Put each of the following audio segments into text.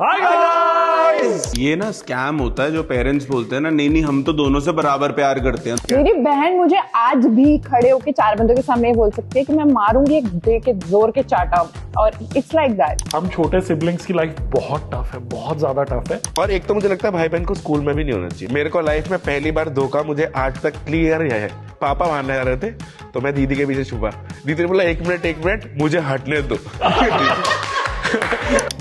Hi guys. ये ना scam होता है जो पेरेंट्स बोलते हैं ना, नहीं हम तो दोनों से बराबर प्यार करते हैं। मेरी बहन मुझे आज भी खड़े होके 4 बंदों के सामने बोल सकती है कि मैं मारूंगी एक दे के जोर के चाटा, और इट्स लाइक दैट। हम छोटे सिबलिंग्स की लाइफ बहुत टफ है, बहुत ज्यादा टफ है। और एक तो मुझे लगता है भाई बहन को स्कूल में भी नहीं होना चाहिए। मेरे को लाइफ में पहली बार धोखा मुझे आज तक क्लियर है। पापा मारने जा रहे थे तो मैं दीदी के पीछे छुपा, दीदी ने बोला एक मिनट मुझे हटने दो।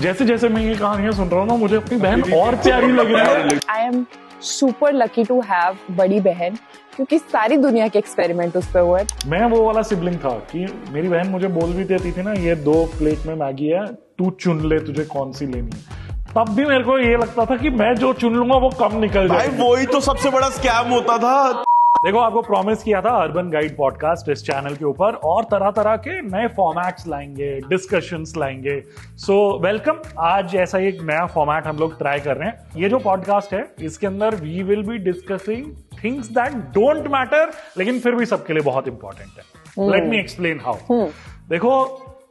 जैसे जैसे मैं ये कहानियां सुन रहा हूँ ना, मुझे अपनी बहन और प्यारी लग रही है। I am super lucky to have बड़ी बहन, क्योंकि सारी दुनिया के एक्सपेरिमेंट उस पर हुए। मैं वो वाला सिबलिंग था कि मेरी बहन मुझे बोल भी देती थी ना, ये 2 प्लेट में मैगी है, तू चुन ले तुझे कौन सी लेनी है। तब भी मेरे को ये लगता था कि मैं जो चुन लूंगा वो कम निकल जाए। भाई वही तो सबसे बड़ा स्कैम होता था। देखो, आपको प्रॉमिस किया था अर्बन गाइड पॉडकास्ट इस चैनल के ऊपर और तरह तरह के नए फॉर्मेट्स लाएंगे, डिस्कशंस लाएंगे। So welcome. आज ऐसा एक नया फॉर्मेट हम लोग ट्राई कर रहे हैं। ये जो पॉडकास्ट है इसके अंदर we will be discussing things that don't matter, लेकिन फिर भी सबके लिए बहुत इंपॉर्टेंट है। Let me explain how. देखो,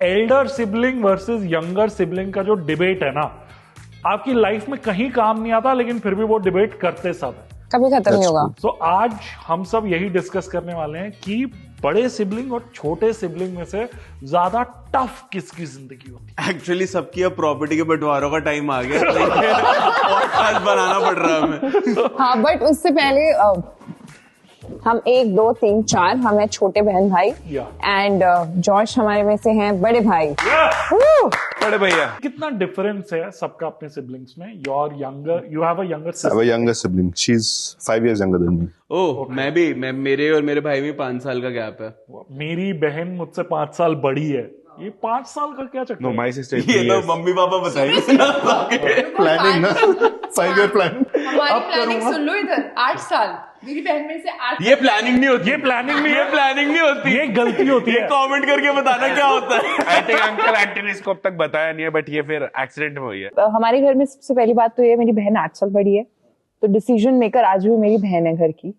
elder sibling versus younger sibling का जो डिबेट है ना, आपकी लाइफ में कहीं काम नहीं आता, लेकिन फिर भी वो डिबेट करते सब है, कभी खत्म नहीं होगा। तो आज हम सब यही डिस्कस करने वाले हैं कि बड़े सिबलिंग और छोटे सिबलिंग में से ज्यादा टफ किसकी जिंदगी होती है। एक्चुअली सबकी अब प्रॉपर्टी के बंटवारों का टाइम आ गया, पॉडकास्ट बनाना पड़ रहा है हमें। हाँ, बट उससे पहले हम 1 2 3 4 हम हैं छोटे बहन भाई, एंड जॉश हमारे में से हैं बड़े भाई। बड़े भैया, कितना डिफरेंस है सबका अपने सिबलिंग्स में। Your younger, you have a younger I have a younger sibling. She's 5 years younger than me. ओह, मैं मेरे और मेरे भाई में 5 साल का गैप है। मेरी बहन मुझसे 5 साल बड़ी है। ये 5 साल का क्या चक्कर? नो माय सिस्टर, ये तो मम्मी पापा बताएंगे। Planning ना 5-year plan. हमारी प्लानिंग सुन लो इधर। 8 साल मेरी बहन में से 8। ये प्लानिंग नहीं होती, ये प्लानिंग नहीं ये है, प्लानिंग नहीं होती, ये गलती होती है। कमेंट करके बताना क्या होता है। आई थिंक अंकल आंटी ने इसको अब तक बताया नहीं है, बट ये फिर एक्सीडेंट में हुई है। हमारे घर में सबसे पहली बात तो ये, मेरी बहन 8 साल बड़ी है, तो डिसीजन मेकर आज भी मेरी बहन है घर की।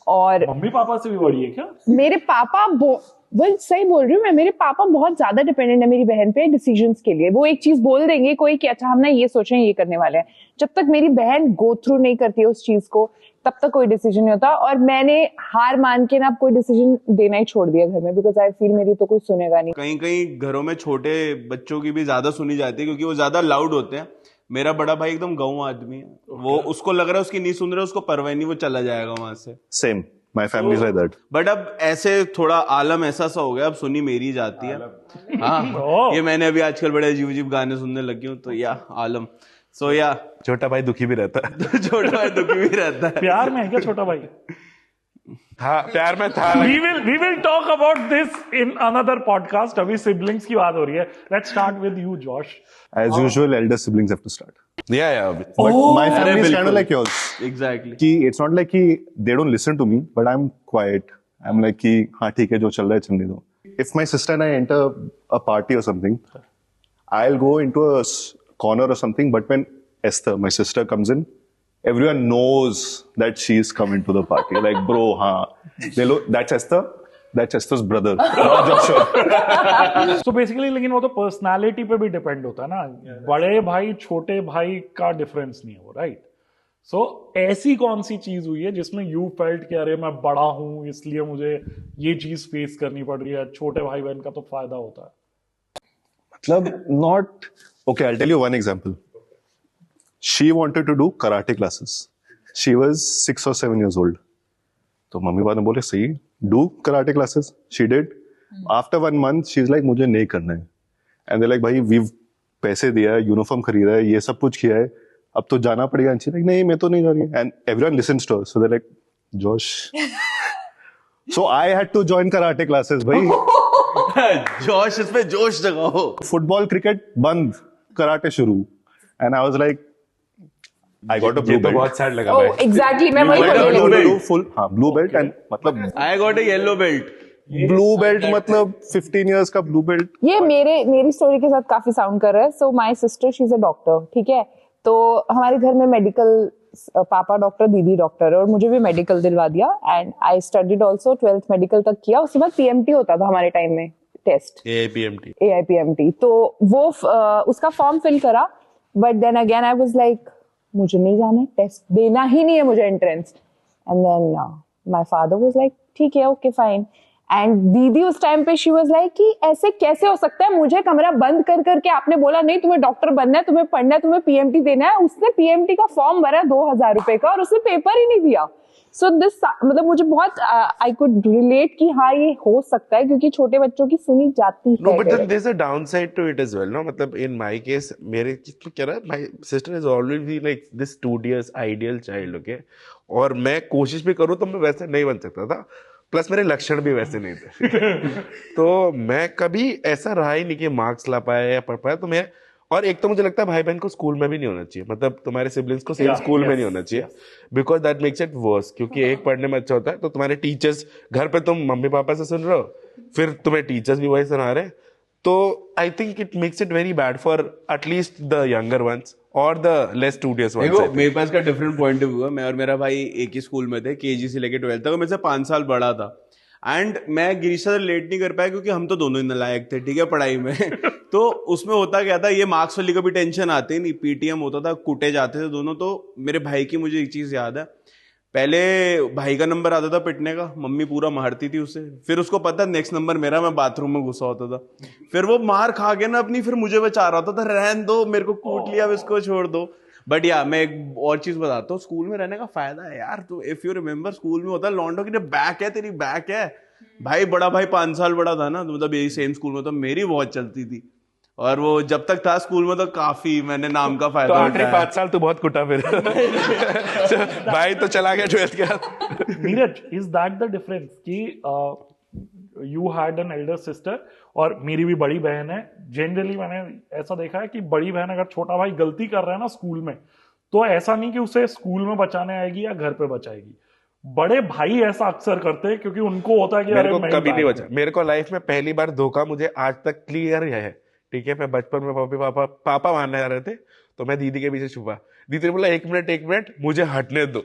और मम्मी पापा से भी बड़ी है क्या? मेरे पापा वो सही बोल रही हूँ मैं, मेरे पापा बहुत ज्यादा डिपेंडेंट है मेरी बहन पे डिसीजंस के लिए। वो एक चीज बोल देंगे कोई कि अच्छा हम ना ये सोच रहे हैं, ये करने वाले हैं। जब तक मेरी बहन गो थ्रू नहीं करती है उस चीज को, तब तक कोई डिसीजन नहीं होता। और मैंने हार मान के ना अब कोई डिसीजन देना ही छोड़ दिया घर में, बिकॉज आई फील मेरी तो कोई सुनेगा नहीं। कहीं कहीं घरों में छोटे बच्चों की भी ज्यादा सुनी जाती है, क्योंकि वो ज्यादा लाउड होते हैं। मेरा बड़ा भाई एकदम गाँव आदमी है, वो उसको लग रहा है उसकी नहीं सुन रहे, उसको परवाह नहीं, वो चला जाएगा वहां से। Same. My family is like that. But अब ऐसे थोड़ा आलम ऐसा सा हो गया, अब सुनी मेरी जाती है। हाँ, ये मैंने अभी आजकल बड़े अजीब अजीब गाने सुनने लगी हूँ, तो या आलम। सो या छोटा भाई दुखी भी रहता है। छोटा भाई दुखी भी रहता है। प्यार में है क्या छोटा भाई? हाँ, प्यार में था। We will talk about this in another podcast. अभी siblings की बात हो रही है। Let's start with you, Josh. As usual, elder siblings have to start. Yeah. But my family is kind of like yours. Exactly. कि it's not like कि they don't listen to me, but I'm quiet. I'm like कि हाँ ठीक है, जो चल रहा है चलने दो. If my sister and I enter a party or something, I'll go into a corner or something. But when Esther, my sister, comes in, everyone knows that she's come into the party. Like, bro, they look, that's Esther. That's Esther's brother. Not Joshua. So basically, लेकिन वो तो personality पे भी depend होता है ना। बड़े भाई छोटे भाई का डिफरेंस नहीं है वो, राइट? सो ऐसी कौन सी चीज हुई है जिसमें यू फेल्ट कि अरे मैं बड़ा हूं इसलिए मुझे ये चीज फेस करनी पड़ रही है? छोटे भाई बहन का तो फायदा होता है। मतलब not. Okay, I'll tell you one example. She wanted to do karate classes. She was 6 or 7 years old. तो मम्मी पापा ने बोले सही, do karate classes. She did. After 1 month, she's like मुझे नहीं करना है. And they're like भाई we've पैसे दिया है, यूनिफॉर्म खरीदा है, ये सब कुछ किया है, अब तो जाना पड़ेगा। And she's like नहीं, मैं तो नहीं जा रही। And everyone listens to her. So they're like, Josh. So I had to join karate classes भाई। जोश, इसमें जोश जगाओ। फुटबॉल क्रिकेट बंद, कराटे शुरू। And I was like, I got a blue ये तो belt. बहुत सैड लगा Oh, भाई। exactly, मैं वही got a बोल blue रही belt. हूँ। full blue belt and मतलब I got a yellow belt. blue belt मतलब 15 years का blue belt. ये मेरी स्टोरी के साथ काफी साउंड कर रहा है। So my sister she is a doctor, ठीक है? तो हमारे घर में मेडिकल, पापा डॉक्टर, दीदी डॉक्टर, और मुझे भी मेडिकल दिलवा दिया। And I studied also, 12th medical तक किया। उसके बाद PMT होता था हमारे टाइम में, टेस्ट, AIPMT। तो वो उसका फॉर्म फिल करा but then again I was like मुझे नहीं जाना, टेस्ट देना ही नहीं है मुझे entrance. And then my father was like ठीक है, ओके फाइन. एंड दीदी उस टाइम पे शी वाज लाइक कि ऐसे कैसे हो सकता है, मुझे कमरा बंद कर करके आपने बोला नहीं तुम्हें डॉक्टर बनना है, तुम्हें पढ़ना है, तुम्हें पीएमटी देना है. उसने पीएमटी का फॉर्म भरा 2000 रुपए का और उसने पेपर ही नहीं दिया. सो दिस मतलब मुझे बहुत आई कुड रिलेट कि हाँ ये हो सकता है क्योंकि छोटे बच्चों की सुनी जाती है. No, but then there's a downside to it as well, no? मतलब in my case, मेरे क्या रहा, my sister has always been like this studious, ideal child, okay? और मैं कोशिश भी करूँ तो मैं वैसे नहीं बन सकता था. प्लस मेरे लक्षण भी वैसे नहीं थे. तो मैं कभी ऐसा रहा ही नहीं कि मार्क्स ला पाया या पढ़ पाया. तो मैं, और एक तो मुझे लगता है भाई बहन को स्कूल में भी नहीं होना चाहिए, मतलब तुम्हारे सिबलिंग्स को सेम स्कूल में नहीं होना चाहिए, because that makes it worse. क्योंकि एक पढ़ने में अच्छा होता है तो तुम्हारे टीचर्स घर पे तुम मम्मी पापा से सुन रहे हो, फिर तुम्हें टीचर्स भी वही सुना रहे हैं. तो I think it makes it very bad for at least the younger once और द लेस स्टूडियस वंस. देखो मेरे पास का डिफरेंट पॉइंट ऑफ व्यू है. मैं और मेरा भाई एक ही स्कूल में थे, केजी से लेकर 12th तक. मेरे से 5 साल बड़ा था. एंड मैं गिरीश से लेट नहीं कर पाया क्योंकि हम तो दोनों ही नालायक थे, ठीक है, पढ़ाई में. तो उसमें होता क्या था, ये मार्क्स वाली कभी टेंशन आती नहीं. पीटीएम होता था, कूटे जाते थे दोनों. तो मेरे भाई की मुझे एक चीज याद है, पहले भाई का नंबर आता था पिटने का, मम्मी पूरा मारती थी उसे. फिर उसको पता नेक्स्ट नंबर मेरा, मैं बाथरूम में घुसा होता था. फिर वो मार खा के ना अपनी, फिर मुझे बचा रहा होता था, रहन दो मेरे को कूट लिया, अब इसको छोड़ दो. बट या मैं एक और चीज बताता हूँ, स्कूल में रहने का फायदा है यार. तो इफ यू रिमेम्बर, स्कूल में होता है लॉन्डो की बैक है, तेरी बैक है. भाई बड़ा भाई 5 साल बड़ा था ना, तो मतलब यही सेम स्कूल में, तो मेरी बहुत चलती थी. और वो जब तक था स्कूल में तो काफी मैंने नाम का फायदा तो आखिरी उठाया. 5 साल तो बहुत कुटा फिर. भाई तो चला गया 12th के बाद. Neeraj, is that the difference कि you had an elder sister और मेरी भी बड़ी बहन है. जनरली मैंने ऐसा देखा है कि बड़ी बहन अगर छोटा भाई गलती कर रहा है ना स्कूल में, तो ऐसा नहीं कि उसे स्कूल में बचाने आएगी या घर पे बचाएगी. बड़े भाई ऐसा अक्सर करते हैं क्योंकि उनको होता है कि मेरे अरे को मैं कभी नहीं बैठ बचा. मेरे को लाइफ में पहली बार धोखा मुझे आज तक क्लियर है, ठीक है. मैं बचपन में पापा मारने जा रहे थे तो मैं दीदी के पीछे छुपा. दीदी ने बोला एक मिनट मुझे हटने दो.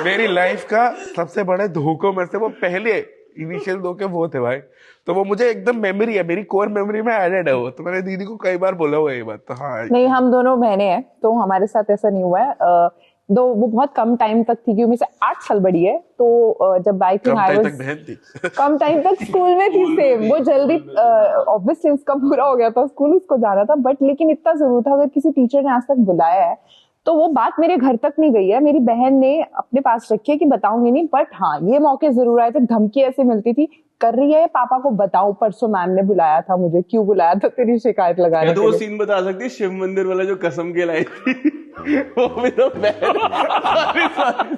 मेरी लाइफ का सबसे बड़े धोखों में से वो पहले इनिशियल धोखे वो थे भाई. तो वो मुझे एकदम मेमोरी है, मेरी कोर मेमोरी में एडेड है वो. तो मैंने दीदी को कई बार बोला हुआ ये बात. तो हाँ, नहीं हम दोनों बहनें हैं तो हमारे साथ ऐसा नहीं हुआ है. दो वो बहुत कम टाइम तक थी क्योंकि मुझसे 8 साल बड़ी है. तो जब आई थिंक आई वाज बहन थी. कम टाइम तक स्कूल में थी सेम. वो जल्दी ऑब्वियसली उसका पूरा हो गया था स्कूल, उसको जाना था. बट लेकिन इतना जरूर था, अगर किसी टीचर ने आज तक बुलाया है तो वो बात मेरे घर तक नहीं गई है. मेरी बहन ने अपने पास रखी है कि बताऊंगी नहीं. बट हाँ ये मौके जरूर आए थे, धमकी ऐसे मिलती थी, कर रही है पापा को बताओ, परसों मैम ने बुलाया था मुझे, क्यों बुलाया था, तेरी शिकायत लगाने के लिए. तो वो सीन बता सकती है शिव मंदिर वाला जो कसम के लाई थी. वो भी तो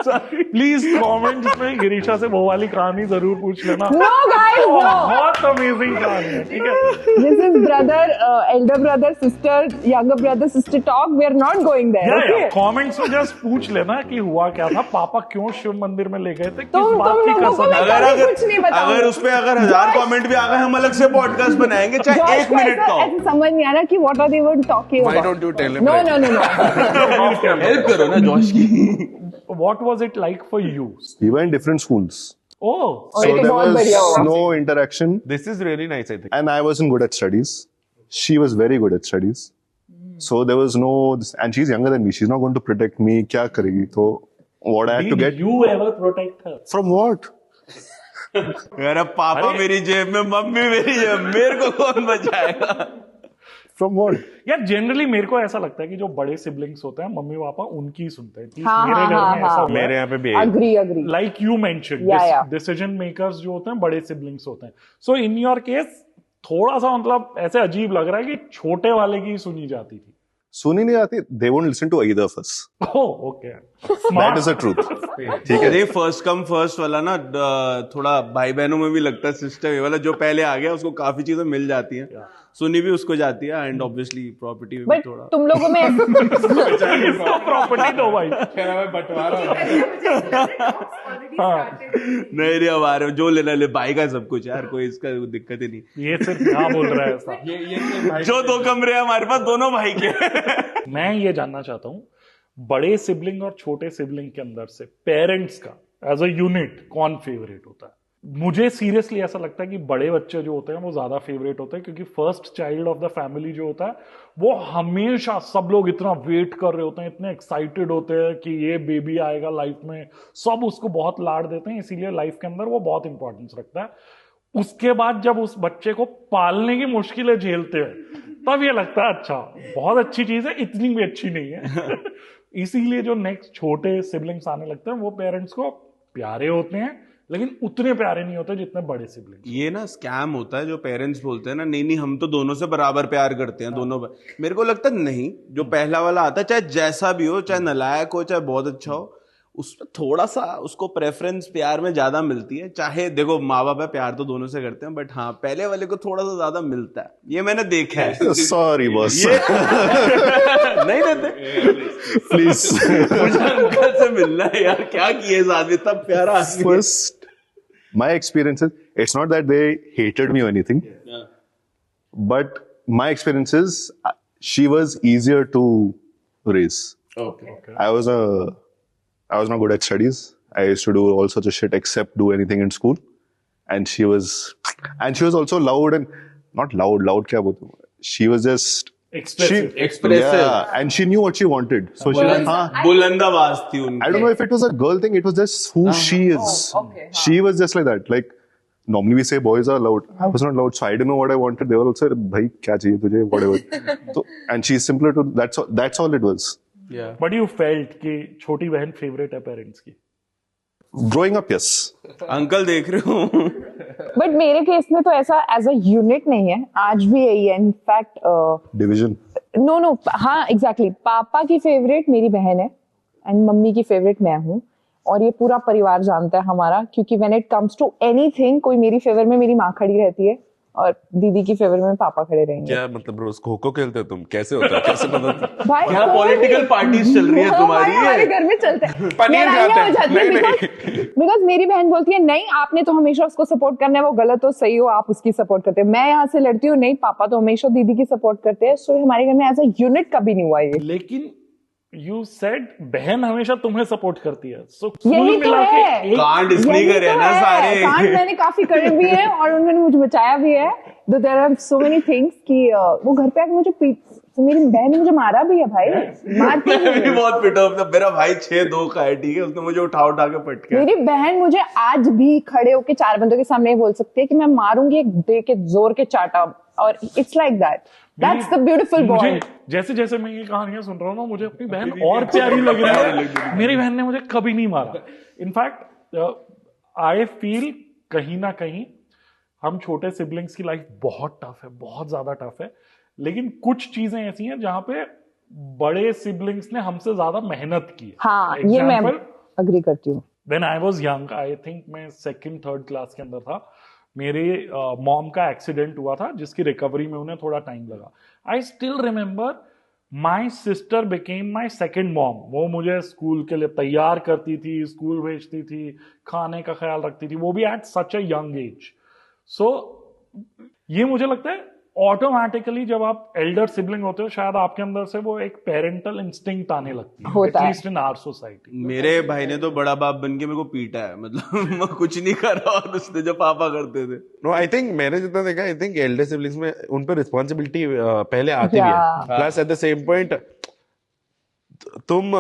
सॉरी. प्लीज कमेंट्स में गिरीशा से वो वाली कहानी जरूर पूछ लेना. No guys no. बहुत अमेजिंग कहानी है, ठीक है. This is brother, elder brother, sister, younger brother, sister talk. We are not going there. Okay? Comments में जस्ट पूछ लेना कि हुआ क्या था, पापा क्यों शिव मंदिर में ले गए थे, किस तुम बात की लोगों को कसम. मैं कभी कुछ नहीं बताऊंगी. अगर उसपे अगर 1000 कमेंट भी आ गए, हम अलग से पॉडकास्ट बनाएंगे, चाहे Josh 1 को मिनट का हो. ऐसे समझ नहीं आ रहा कि what are they even talking Why about? don't you tell him? No, right? no, no, no. Help करो ना जॉश की. What was it like for you? We were in different schools. Oh, और So ये तो there बहुत बढ़िया was हुआ. no interaction. This is really nice, I think. And I wasn't good at studies. She was very good at studies. So there was no, and she's younger than me. She's not going to protect me. क्या करेगी? So what I had to did get you ever protect her? from what? अरे पापा मेरी जेब में, mummy मेरी जेब में, मेरे को कौन बचाएगा? From what? यार जनरली मेरे को ऐसा लगता है कि जो बड़े सिबलिंग्स होते हैं मम्मी पापा उनकी ही सुनते हैं. हाँ, मेरे हाँ, घर हाँ, में ऐसा हाँ. हुआ है. मेरे यहाँ पे भी Agree. Like you mention, Yeah. Decision makers जो होते हैं बड़े सिबलिंग्स होते हैं. सो इन योर केस थोड़ा सा मतलब ऐसे अजीब लग रहा है कि छोटे वाले की सुनी जाती थी. सुनी नहीं आती. They won't listen to either of us. Oh okay. That is the truth. ठीक है. फर्स्ट कम फर्स्ट वाला ना, थोड़ा भाई बहनों में भी लगता है सिस्टम ये वाला, जो पहले आ गया उसको काफी चीजें मिल जाती हैं, सुनी भी उसको जाती है. एंड ऑब्वियसली प्रॉपर्टी में भी बट थोड़ा तुम लोगों में प्रॉपर्टी दो भाई. नहीं रे, अब आ रहे हो जो लेना ले, भाई का सब कुछ यार, कोई इसका दिक्कत ही नहीं. ये सिर्फ क्या बोल रहा है ऐसा. जो 2 कमरे हैं हमारे पास, दोनों भाई के. मैं ये जानना चाहता हूँ, बड़े सिबलिंग और छोटे सिबलिंग के अंदर से पेरेंट्स का एज अ यूनिट कौन फेवरेट होता है? मुझे सीरियसली ऐसा लगता है कि बड़े बच्चे जो होते हैं वो ज्यादा फेवरेट होते हैं, क्योंकि first child of the family जो होता है वो हमेशा सब लोग इतना वेट कर रहे होते हैं, इतने एक्साइटेड होते हैं कि ये बेबी आएगा लाइफ में, सब उसको बहुत लाड देते हैं, इसीलिए लाइफ के अंदर वो बहुत इंपॉर्टेंस रखता है। उसके बाद जब उस बच्चे को पालने की मुश्किलें झेलते हैं तब ये लगता है अच्छा बहुत अच्छी चीज है, इतनी भी अच्छी नहीं है। इसीलिए जो नेक्स्ट छोटे सिबलिंग्स आने लगते हैं वो पेरेंट्स को प्यारे होते हैं, लेकिन उतने प्यारे नहीं होते जितने बड़े सिबलिंग्स। ये ना स्कैम होता है जो पेरेंट्स बोलते हैं ना, नहीं नहीं हम तो दोनों से बराबर प्यार करते हैं दोनों। मेरे को लगता है नहीं, जो पहला वाला आता है चाहे जैसा भी हो, चाहे नालायक हो चाहे बहुत अच्छा हो, उसमें थोड़ा सा उसको प्रेफरेंस प्यार में ज्यादा मिलती है। चाहे देखो माँ बाप है, प्यार तो दोनों से करते हैं, बट हाँ पहले वाले को थोड़ा सा ज्यादा मिलता है, ये मैंने देखा है। सॉरी बॉस, नहीं देते प्लीज। मुझे अंकल से मिलना है यार, क्या किए इस आदमी, इतना प्यारा आदमी है। First, my experiences, it's not that they hated me or anything, but my experiences, she was easier to raise. Okay. I was not good at studies. I used to do all sorts of shit except do anything in school. And she was also loud and not loud. Loud kya bolte? She was just Expressive. Expressive. Yeah, and she knew what she wanted. So she was, बुलंद आवाज थी उनकी। I don't know if it was a girl thing. It was just who she is. okay. She was just like that. Like normally we say boys are loud. I was not loud, so I didn't know what I wanted. They were also, bhai kya chahiye tujhe, whatever. So, and she's simpler to. That's all it was. Yeah. But you felt कि छोटी बहन favourite है parents की? Growing up, yes. Uncle देख रहे हो? But मेरे case में तो ऐसा एज अ यूनिट नहीं है, आज भी यही है इनफैक्ट। Division. नो, हाँ एग्जैक्टली, पापा की फेवरेट मेरी बहन है एंड मम्मी की फेवरेट मैं हूँ, और ये पूरा परिवार जानता है हमारा, क्योंकि when it comes to anything, कोई मेरी फेवर में मेरी माँ खड़ी रहती है और दीदी की फेवर में पापा खड़े रहेंगे। क्या मतलब रोज खो खो खेलते हो तुम? कैसे होता है? कैसे पता? भाई क्या पॉलिटिकल पार्टीज चल रही है तुम्हारी? हमारे घर में चलते हैं, पनीर लड़ाइयाँ खाते हो हैं। जाती है बिकॉज मेरी बहन बोलती है नहीं आपने तो हमेशा उसको सपोर्ट करना है, वो गलत हो सही हो आप उसकी सपोर्ट करते हैं। मैं यहाँ से लड़ती हूँ, नहीं पापा तो हमेशा दीदी की सपोर्ट करते हैं। सो हमारे घर में एज अ यूनिट कभी नहीं हुआ ये। लेकिन यू सेड बहन हमेशा तुम्हें सपोर्ट करती है, सो यही तो है। कांड इसलिए यही करे तो ना है। सारे। कांड मैंने काफी करे भी है और उन्होंने मुझे बचाया भी है। There are so many things कि वो घर पे आके मुझे तो मेरी बहन ने मुझे मारा भी है भाई, मारती मैं भी है। बहुत पिटा हूं। मेरा भाई 6'2" का है, ठीक है, उसने मुझे उठा उठा के पटका। मेरी बहन मुझे आज भी खड़े होके 4 बंदों के सामने बोल सकती है कि मैं मारूंगी एक दे के जोर के चाटा, और it's like that. That's the beautiful मुझे बॉन्ड। जैसे जैसे मैं ये कहानियां सुन रहा हूँ ना, मुझे अपनी बहन और प्यारी लग रही है। मेरी बहन ने मुझे कभी नहीं मारा। इनफैक्ट आई फील कहीं ना कहीं हम छोटे सिबलिंग्स की लाइफ बहुत टफ है, बहुत ज्यादा टफ है, लेकिन कुछ चीजें ऐसी हैं जहां पे बड़े सिबलिंग्स ने हमसे ज्यादा मेहनत की है। हाँ, ये मैं अग्री करती हूँ। When I was young, I think मैं 2nd 3rd क्लास के अंदर था, मेरे मॉम का एक्सीडेंट हुआ था जिसकी रिकवरी में उन्हें थोड़ा टाइम लगा। I still remember my sister became my second mom. वो मुझे स्कूल के लिए तैयार करती थी, स्कूल भेजती थी, खाने का ख्याल रखती थी, वो भी at such a young age. So ये मुझे लगता है ऑटोमेटिकली जब आप एल्डर सिबलिंग होते हो, शायद आपके अंदर से वो एक पेरेंटल इंस्टिंक्ट आने लगती है, होता है। At least in our society. मेरे भाई ने तो बड़ा बाप बन के मेरे को पीटा है, मतलब मैं कुछ नहीं कर रहा और उसने जो पापा करते थे। नो, आई थिंक मैंने जितना देखा, आई थिंक एल्डर सिबलिंग्स में उन पर रिस्पॉन्सिबिलिटी पहले आती भी है। Plus at the same point तुम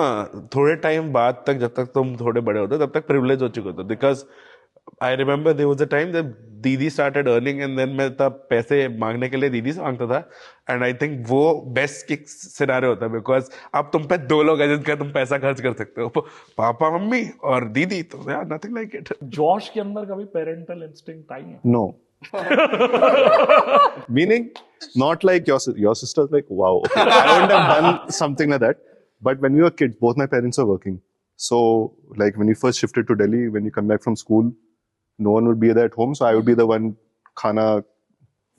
थोड़े टाइम बाद तक, जब तक तुम थोड़े बड़े होते तब तक प्रिविलेज हो चुके होते। Because I remember there was a time जब दीदी स्टार्टेड अर्निंग एंड देन मैं तब पैसे मांगने के लिए दीदी से मांगता था। एंड आई थिंक वो बेस्ट किक सिनेरियो होता है, बिकॉज अब तुम पे 2 लोग हैं जिनका तुम पैसा खर्च कर सकते हो, पापा मम्मी और दीदी। तो यार नथिंग लाइक इट। जॉश के अंदर कभी पेरेंटल इंस्टिंक्ट आई है? No. Meaning, not like your sister's like, wow, okay, I wouldn't have done something like that. But when we were kids, both my parents were working. So, like when we first shifted to Delhi, when you come back from school, no one would be there at home. So I would be the one, खाना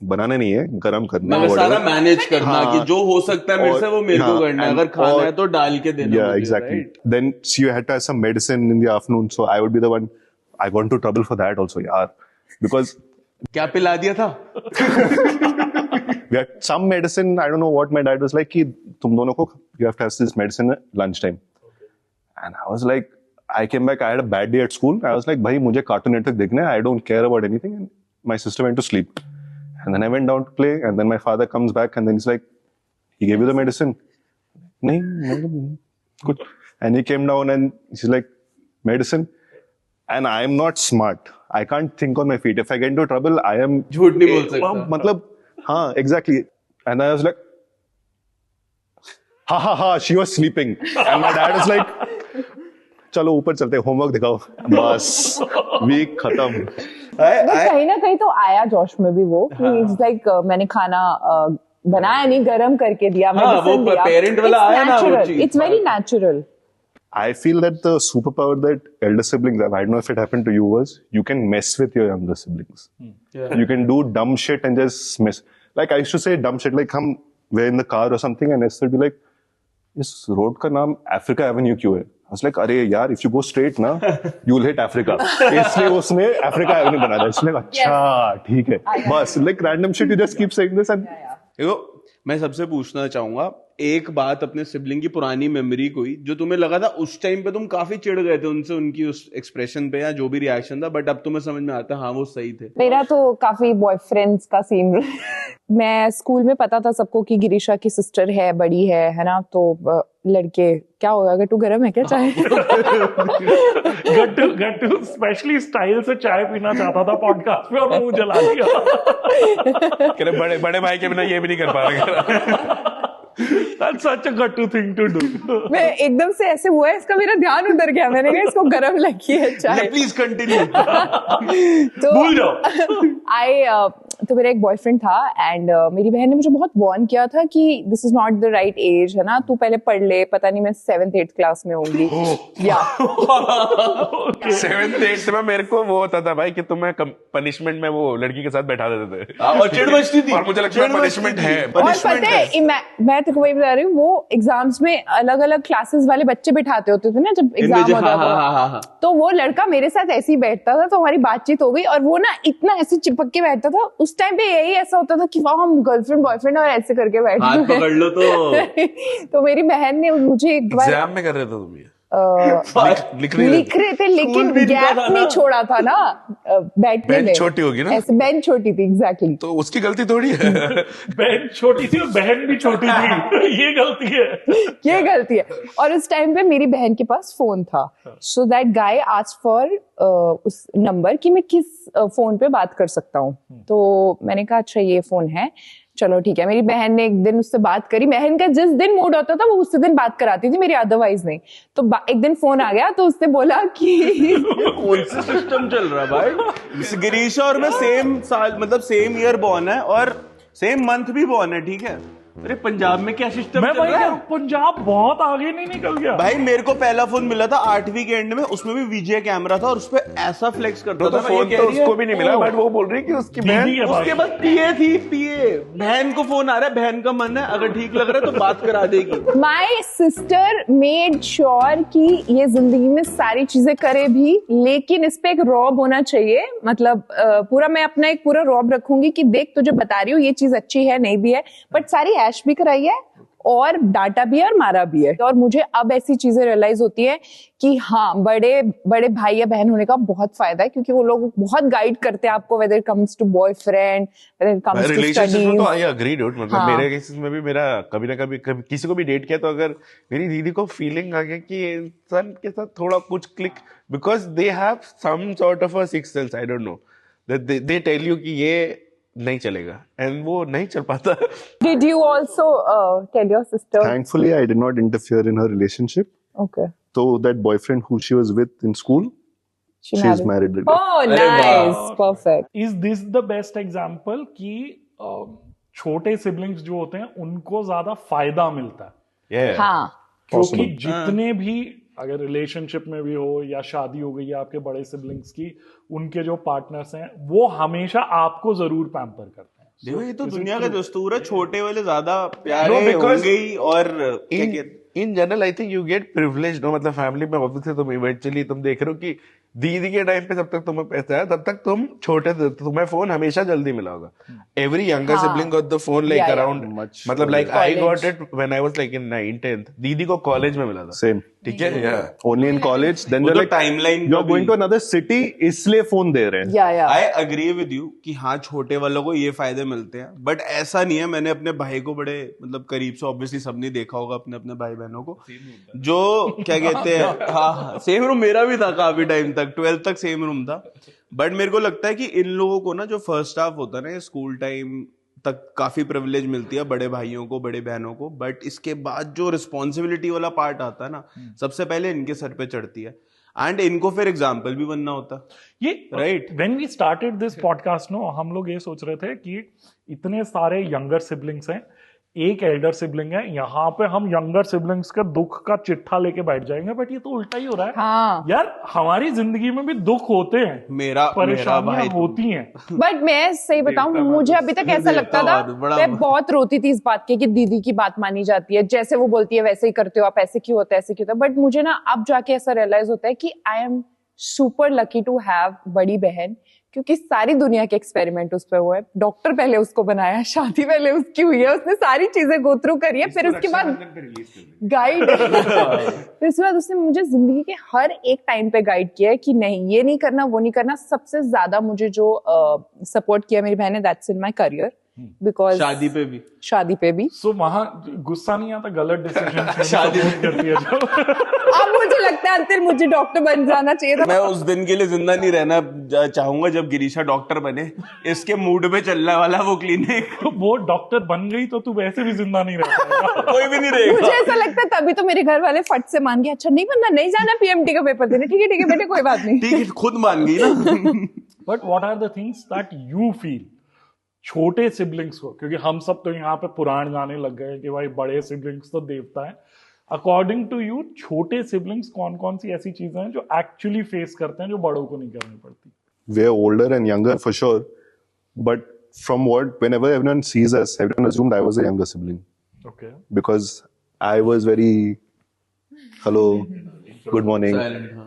बनाना नहीं है, गरम करना है, सारा manage करना कि जो हो सकता है मेरे से वो मेरे को करना है, अगर खाना है तो डाल के देना। Yeah, exactly. Then you had to have some medicine in the afternoon. So I would be the one. I got into trouble for that also, yaar, because क्या पिला दिया था? we had some medicine. I don't know what my dad was like. कि तुम दोनों को you have to have this medicine at lunchtime. And I was like, I came back, I had a bad day at school. I was like, bhai, मुझे Cartoon Network देखना है. I don't care about anything. And my sister went to sleep. And then I went down to play. And then my father comes back and then he's like, he gave you the medicine? नहीं, good. And he came down and he's like, medicine? And I am not smart. I can't think on my feet. If I get into trouble, I am... झूठ नहीं बोल सकता. मतलब, हाँ, exactly. And I was like, ha, she was sleeping. And my dad was like, चलो ऊपर चलते हैं, होमवर्क दिखाओ. बस वीक खत्म. कहीं ना कहीं तो आया जोश में भी वो इट्स लाइक मैंने खाना बनाया नहीं, गरम करके दिया, मेडिसिन दिया. पेरेंट वाला आया ना वो चीज. It's very natural. I feel that the superpower that elder siblings have, I don't know if it happened to you, was you can mess with your younger siblings. Yeah. You can do dumb shit and just mess. Like I used to say dumb shit, like हम we're in the car or something and Esther would be like, इस road का नाम Africa Avenue क्यों है? I was like, अरे यार, if you go straight ना, you'll hit Africa. इसलिए उसने अफ्रीका एवेन्यू बना दिया. इसलिए अच्छा ठीक है, बस like random shit you just keep saying this and. देखो, मैं सबसे पूछना चाहूंगा एक बात अपने सिबलिंग की पुरानी मेमोरी कोई जो तुम्हें लगा था उस टाइम पे तुम काफी चिढ़ गए थे उनसे, उनकी उस एक्सप्रेशन पे या जो भी रिएक्शन था, बट अब तुम्हें समझ में आता है हाँ वो सही थे. मेरा तो काफी बॉयफ्रेंड्स का सीन. मैं स्कूल में पता था सबको कि गिरीशा की सिस्टर है, बड़ी है ना, तो लड़के क्या होगा, गट्टू गरम है क्या चाय? गट्टू स्पेशली स्टाइल से चाय पीना चाहता था पॉडकास्ट में और मुंह जला दिया. बड़े भाई के बिना ये भी नहीं कर पा रहे. That's such a Gattu thing to do. मैं एकदम से ऐसे हुआ है, इसका मेरा ध्यान उधर गया, मैंने कहा इसको गरम लगी है चाय. Please continue. तो भूल जाओ. तो मेरा एक बॉयफ्रेंड था एंड मेरी बहन ने मुझे बहुत वार्न किया था कि this is not the right age, है ना, तू पहले पढ़ ले. पता नहीं मैं 7th-8th क्लास में होंगी या 7th-8th में मेरे को वो होता था भाई कि तुम्हें पनिशमेंट में वो लड़की के साथ बैठा देते थे और चिढ़ मचती थी. और मुझे लगता है पनिशमेंट है. और पता है मैं तो वही बता रही हूँ, वो एग्जाम्स में अलग अलग क्लासेस वाले बच्चे बिठाते होते थे ना जब एग्जाम होता था, तो वो लड़का मेरे साथ ऐसे ही बैठता था, तो हमारी बातचीत हो गई और वो ना इतना ऐसे चिपक के बैठता था. उस टाइम पे यही ऐसा होता था कि वाह हम गर्लफ्रेंड बॉयफ्रेंड और ऐसे करके बैठते हाथ पकड़ लो तो मेरी बहन ने मुझे एक बार एग्जाम में कर रहे थे तुम ये लिख रहे थे लेकिन गैप नहीं छोड़ा था ना बैठने में. बेंच छोटी होगी ना, ऐसे बेंच छोटी थी. एग्जैक्टली. तो उसकी गलती थोड़ी है. बेंच छोटी थी और बहन भी छोटी थी. ये गलती है. ये गलती है. और उस टाइम पे मेरी बहन के पास फोन था, so that guy asked for उस नंबर कि मैं किस फोन पे बात कर सकता हूँ. तो मैंने कहा अच्छा ये फोन है, चलो ठीक है. मेरी बहन ने एक दिन उससे बात करी. बहन का जिस दिन मूड होता था वो उसी दिन बात कराती थी, मेरी अदरवाइज नहीं. तो एक दिन फोन आ गया तो उसने बोला कि कौन सा सिस्टम चल रहा है भाई. गिरीशा और मैं सेम साल मतलब सेम ईयर बॉर्न है और सेम मंथ भी बॉर्न है, ठीक है. अरे पंजाब में क्या सिस्टम मैं चल रहा है? पंजाब बहुत आगे नहीं निकल गया भाई. मेरे को पहला फोन मिला था 8वीं के एंड में, उसमें भी वीजे कैमरा था और उसपे ऐसा फ्लेक्स करता था. फोन तो उसको भी नहीं मिला, बट वो बोल रही है कि उसकी बहन उसके बाद पीए थी. पीए बहन को फोन आ रहा है, बहन का मन है, अगर ठीक लग रहा है तो बात करा देगी. माई सिस्टर मेड श्योर कि ये जिंदगी में सारी चीजें करे भी, लेकिन इस पे एक रॉब होना चाहिए. मतलब पूरा मैं अपना एक पूरा रॉब रखूंगी कि देख तुझे बता रही हूँ ये चीज अच्छी है नहीं भी है, बट सारी ऐश भी कराई है और डांटा भी है और मारा भी है. और मुझे अब ऐसी चीजें रियलाइज होती है कि हाँ बड़े बड़े भाई या बहन होने का बहुत फायदा है, क्योंकि वो लोग बहुत गाइड करते हैं आपको, whether it comes to boyfriend, whether it comes to studies. तो आई एग्री डूड. मतलब मेरे केसेस में भी मेरा कभी ना कभी किसी को भी डेट किया तो अगर मेरी दीदी को फीलिंग आ गया कि इंसान के साथ थोड़ा कुछ click, because they have some sort of a sixth sense, I don't know, that they tell you कि ये नहीं चलेगा, एंड वो नहीं चल पाता. Did you also tell your sister? Thankfully, I did not interfere in her relationship. Okay. So that boyfriend who she was with in school, she's married. Oh, nice. Perfect. Is this the best example कि छोटे siblings जो होते हैं उनको ज्यादा फायदा मिलता है? हाँ. क्योंकि जितने भी अगर रिलेशनशिप में भी हो या शादी हो गई है आपके बड़े सिबलिंग्स की, उनके जो पार्टनर्स हैं वो हमेशा आपको जरूर पैम्पर करते हैं. देखो ये तो दुनिया का दस्तूर है, छोटे वाले ज्यादा प्यारे होंगे ही. और in general I think you get privilege. No मतलब फैमिली में ऑब्वियसली तुम इवेंचुअली तुम देख रहे हो कि दीदी के टाइम पे जब तक तुम्हें पैसा है तब तक तुम छोटे थे, तुम्हें फोन हमेशा जल्दी मिला होगा. Every younger sibling got the phone like around मतलब like I got it when I was like in 9th 10th. दीदी को कॉलेज में मिला था. सेम. ठीक है. Only in college. Then they're like, timeline you're going to another city, इसलिए phone दे रहे हैं. आई अग्री विद यू कि हाँ छोटे वालों को ये फायदे मिलते हैं, बट ऐसा नहीं है. मैंने अपने भाई को बड़े मतलब करीब से ऑब्वियसली सबने देखा होगा अपने अपने भाई बहनों को, जो क्या कहते हैं, हाँ सेम रूम मेरा भी था काफी टाइम तक, 12th तक सेम रूम था. बट मेरे को लगता है कि इन लोगों को ना जो फर्स्ट हाफ होता है ना स्कूल टाइम तक काफी प्रिविलेज मिलती है बड़े भाइयों को बड़े बहनों को, बट इसके बाद जो रिस्पॉन्सिबिलिटी वाला पार्ट आता है ना सबसे पहले इनके सर पे चढ़ती है, एंड इनको फिर एग्जाम्पल भी बनना होता ये right. When we started this podcast no, हम लोग ये सोच रहे थे कि इतने सारे यंगर सिबलिंग्स हैं, एक एल्डर सिबलिंग है, यहाँ पे हम यंगर सिबलिंग्स के दुख का चिट्ठा लेके बैठ जाएंगे, बट ये तो उल्टा ही हो रहा है. हाँ. यार हमारी जिंदगी में भी दुख होते हैं, मेरा परेशानियां भाई होती हैं. बट मैं सही बताऊं, मुझे अभी तक ऐसा लगता था, मैं बहुत रोती थी इस बात के कि दीदी की बात मानी जाती है, जैसे वो बोलती है वैसे ही करते हो आप, ऐसे क्यों होता है ऐसे क्यों होता है. बट मुझे ना अब जाके ऐसा रियलाइज होता है कि I am super lucky to have बड़ी बहन, क्योंकि सारी दुनिया के एक्सपेरिमेंट उस पे हुए. डॉक्टर पहले उसको बनाया, शादी पहले उसकी हुई है, उसने सारी चीजें गो थ्रू करी है, फिर उसके बाद गाइड फिर उसके बाद उसने मुझे जिंदगी के हर एक टाइम पे गाइड किया है कि नहीं ये नहीं करना वो नहीं करना. सबसे ज्यादा मुझे जो सपोर्ट किया मेरी बहन ने, that's in my career, because शादी पे भी सो वहां गुस्सा नहीं आता गलत डिसीजन शादी करती है जब. अब मुझे लगता है अंतिम मुझे डॉक्टर बन जाना चाहिए था. मैं उस दिन के लिए जिंदा नहीं रहना चाहूंगा जब गिरीशा डॉक्टर बने. इसके मूड पे चलने वाला वो क्लिनिक. वो डॉक्टर बन गई तो तू वैसे भी जिंदा नहीं रह पाएगा. कोई भी नहीं रहेगा. मुझे ऐसा लगता है तभी तो मेरे घर वाले फट से मान गए, अच्छा नहीं बनना, नहीं जाना पीएमटी का पेपर देने. ठीक है बेटे कोई बात नहीं. ठीक है खुद मान गई ना. But what are the things that you feel छोटे सिबलिंग्स को, क्योंकि हम सब तो यहाँ पे पुराण गाने लग गए कि भाई बड़े सिबलिंग्स तो देवता है. अकॉर्डिंग टू यू छोटे सिबलिंग्स कौन कौन सी ऐसी चीजें हैं जो एक्चुअली फेस करते हैं जो बड़ों को नहीं करनी पड़ती? We are older and younger for sure, but from whenever everyone sees us, everyone assumed I was a younger sibling. Okay. Because I was very hello, good morning,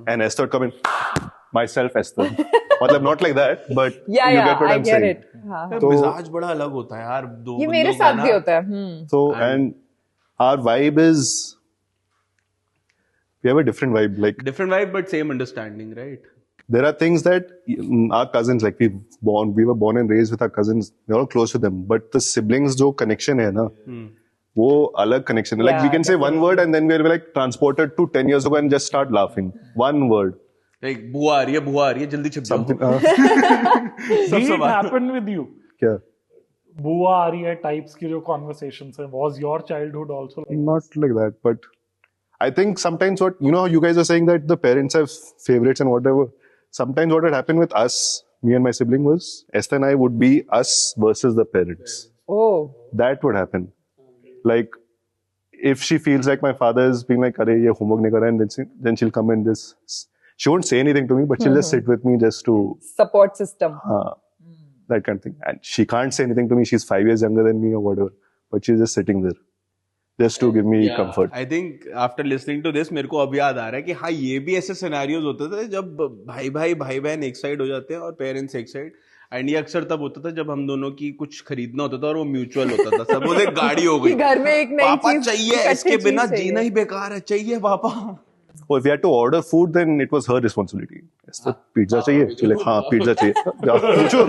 and Esther would come in. Myself Esther. मतलब not like that, but yeah, you get what I I'm get saying. it. हाँ. तो मिजाज बड़ा अलग होता है यार. दो ये मेरे साथ भी होता है. So and our vibe is, we have a different vibe. Like different vibe but same understanding, right? there are things that our cousins, like we were born and raised with our cousins. We're all close to them, but the siblings जो connection है ना, वो अलग connection है. Like we can say one word and then we're like transported to 10 years ago and just start laughing. One word. Like बुआ आ रही है जल्दी छिप जाओ. Did it happen with you? क्या? बुआ आ रही है टाइप्स की जो conversations है. Was your childhood also like? Not like that, but I think sometimes what, you know, you guys are saying that the parents have favorites and whatever. Sometimes what had happened with us, me and my sibling, was Esther and I would be us versus the parents. Oh. That would happen. Like, if she feels like my father is being like, "Arey, ye homework nahi kar raha," and then she'll come and just, she won't say anything to me, but she'll just sit with me just to support system. That kind of thing. And she can't say anything to me. She's 5 years younger than me or whatever, but she's just sitting there, just to give me comfort. I think after listening to this, मेरे को अब याद आ रहा है कि हाँ ये भी ऐसे सिनेरियोज होते थे जब भाई बहन एक साइड हो जाते हैं और पेरेंट्स एक साइड. एंड ये अक्सर तब होता था जब हम दोनों की कुछ खरीदना होता था और वो म्यूचुअल होता था. सब बोले गाड़ी हो गई, घर में एक नई पापा चीज चाहिए, इसके बिना जीना ही बेकार है, चाहिए पापा. Oh, if we had to order food, then it was her responsibility. Esther, pizza चाहिए? She's like, हाँ, pizza चाहिए. जाओ पूछो.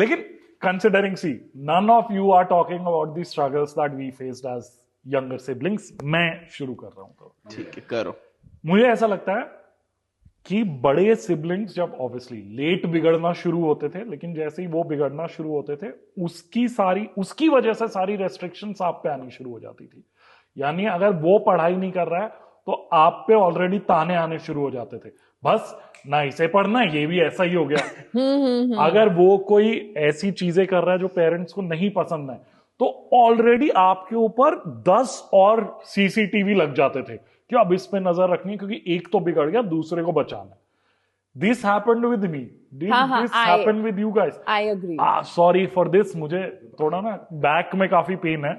लेकिन considering, see, none of you are talking about the struggles that we faced as younger siblings. मैं शुरू कर रहा हूँ तो. ठीक है करो. मुझे ऐसा लगता है कि बड़े सिबलिंग्स जब ऑब्वियसली लेट बिगड़ना शुरू होते थे, लेकिन जैसे ही वो बिगड़ना शुरू होते थे उसकी वजह से सारी रेस्ट्रिक्शंस आप पे आनी शुरू हो जाती थी. यानी अगर वो पढ़ाई नहीं कर रहा है तो आप पे ऑलरेडी ताने आने शुरू हो जाते थे. बस ना इसे पढ़ना, ये भी ऐसा ही हो गया. अगर वो कोई ऐसी चीजें कर रहा है जो पेरेंट्स को नहीं पसंद है तो ऑलरेडी आपके ऊपर 10 और सीसीटीवी लग जाते थे कि अब इस पे नजर रखनी है क्योंकि एक तो बिगड़ गया, दूसरे को बचाना है. This happened with me. Did this happen with you guys? I agree. Sorry for this. मुझे थोड़ा ना बैक में काफी पेन है.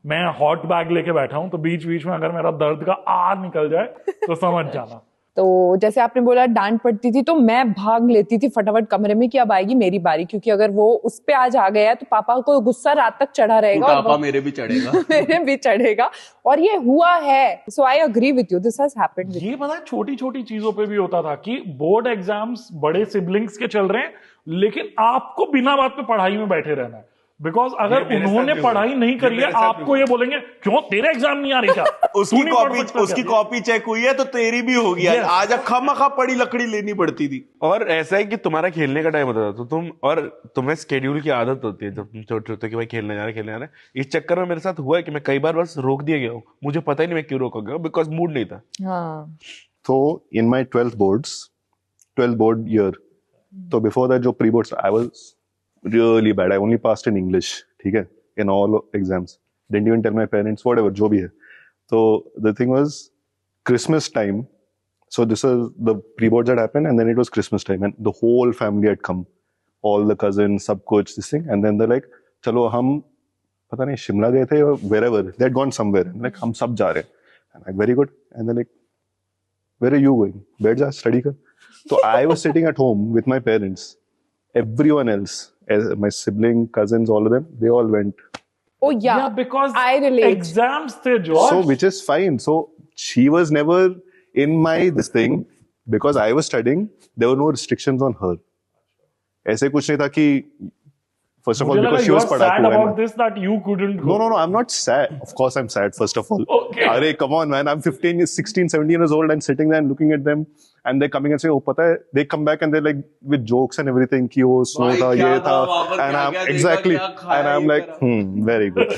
मैं हॉट बैग लेके बैठा हूं तो बीच बीच में अगर मेरा दर्द का निकल जाए तो समझ जाना. तो जैसे आपने बोला डांट पड़ती थी, तो मैं भाग लेती थी फटाफट कमरे में कि अब आएगी मेरी बारी, क्योंकि अगर वो उस पे आज आ गया तो पापा को गुस्सा रात तक चढ़ा रहेगा और पापा मेरे भी चढ़ेगा मेरे भी चढ़ेगा, और ये हुआ है। So I agree with you, this has happened. ये पता है छोटी छोटी चीजों पे भी होता था कि बोर्ड एग्जाम्स बड़े सिबलिंग्स के चल रहे हैं, लेकिन आपको बिना बात पे पढ़ाई में बैठे रहना है, बिकॉज अगर उन्होंने पढ़ाई नहीं करी है आपको ये बोलेंगे क्यों तेरे एग्जाम नहीं आ रही क्या? उसकी कॉपी चेक हुई है तो तेरी भी होगी। आज खामखा पड़ी लकड़ी लेनी पड़ती थी। और ऐसा है कि तुम्हारा खेलने का टाइम होता था, तो तुम्हें स्केड्यूल की आदत होती है जब तुम छोटे होते हो कि भाई खेलने जा रहे हैं। इस चक्कर में मेरे साथ हुआ है कि मैं कई बार बस रोक दिया गया हूँ, मुझे पता ही नहीं मैं क्यों रोका गया, बिकॉज मूड नहीं था। तो इन माई 12th board year, तो before that जो pre boards, I was really bad. I only passed in English, ठीक है, in all exams. Didn't even tell my parents, whatever, जो भी है. So the thing was Christmas time. So this was the pre-boards that happened, and then it was Christmas time, and the whole family had come, all the cousins, सब कुछ this thing, and then they're like, चलो हम पता नहीं शिमला गए थे or wherever, they had gone somewhere, and like हम सब जा रहे हैं, and like very good, and they're like, where are you going? बैठ जा study कर. So I was sitting at home with my parents. Everyone else, my sibling, cousins, all of them, they all went. Oh yeah, because I relate. Exams थे George. So which is fine. So she was never in my this thing because I was studying. There were no restrictions on her. ऐसे कुछ नहीं था कि first of all because she was sad about this that you couldn't go. No, I'm not sad. Of course I'm sad first of all. Okay. Arey, come on man, I'm 16, 17 years old and sitting there and looking at them and they're coming and saying, oh pata hai, they come back and they're like with jokes and everything कि वो snow था ये था and I'm exactly and I'm like very good.